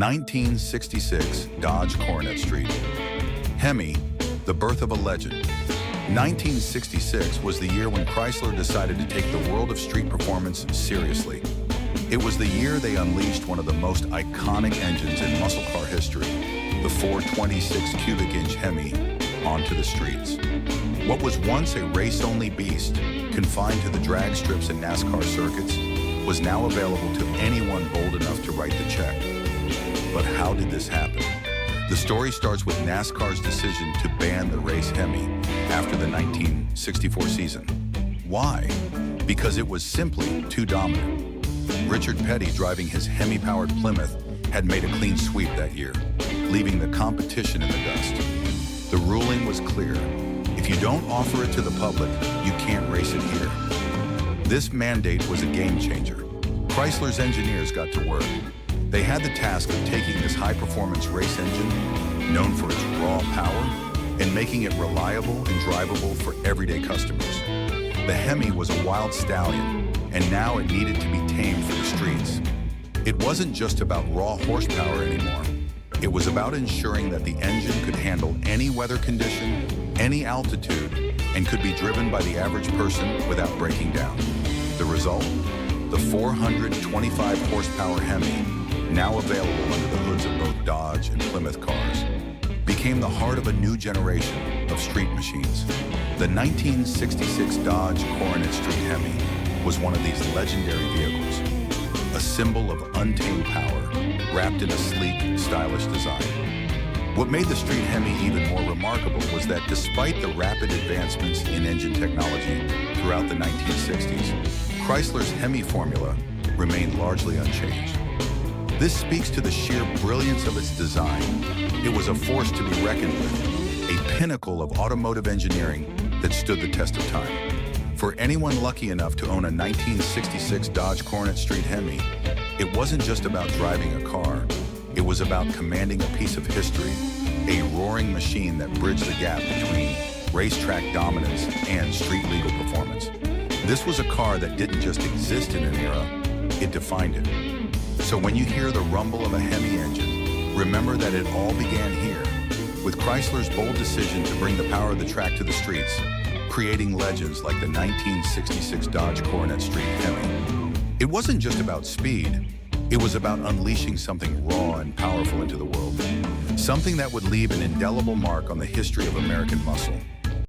1966 Dodge Coronet Street Hemi, the birth of a legend. 1966 was the year when Chrysler decided to take the world of street performance seriously. It was the year they unleashed one of the most iconic engines in muscle car history, the 426 cubic inch Hemi, onto the streets. What was once a race-only beast, confined to the drag strips and NASCAR circuits, was now available to anyone bold enough to write the check. But how did this happen? The story starts with NASCAR's decision to ban the race Hemi after the 1964 season. Why? Because it was simply too dominant. Richard Petty, driving his Hemi-powered Plymouth, had made a clean sweep that year, leaving the competition in the dust. The ruling was clear. If you don't offer it to the public, you can't race it here. This mandate was a game changer. Chrysler's engineers got to work. They had the task of taking this high-performance race engine, known for its raw power, and making it reliable and drivable for everyday customers. The Hemi was a wild stallion, and now it needed to be tamed for the streets. It wasn't just about raw horsepower anymore. It was about ensuring that the engine could handle any weather condition, any altitude, and could be driven by the average person without breaking down. The result? The 425 horsepower Hemi, now available under the hoods of both Dodge and Plymouth cars, became the heart of a new generation of street machines. The 1966 Dodge Coronet Street Hemi was one of these legendary vehicles, a symbol of untamed power, wrapped in a sleek, stylish design. What made the Street Hemi even more remarkable was that despite the rapid advancements in engine technology throughout the 1960s, Chrysler's Hemi formula remained largely unchanged. This speaks to the sheer brilliance of its design. It was a force to be reckoned with, a pinnacle of automotive engineering that stood the test of time. For anyone lucky enough to own a 1966 Dodge Coronet Street Hemi, it wasn't just about driving a car. It was about commanding a piece of history, a roaring machine that bridged the gap between racetrack dominance and street legal performance. This was a car that didn't just exist in an era, it defined it. So when you hear the rumble of a Hemi engine, remember that it all began here, with Chrysler's bold decision to bring the power of the track to the streets, creating legends like the 1966 Dodge Coronet Street Hemi. It wasn't just about speed, it was about unleashing something raw and powerful into the world, something that would leave an indelible mark on the history of American muscle.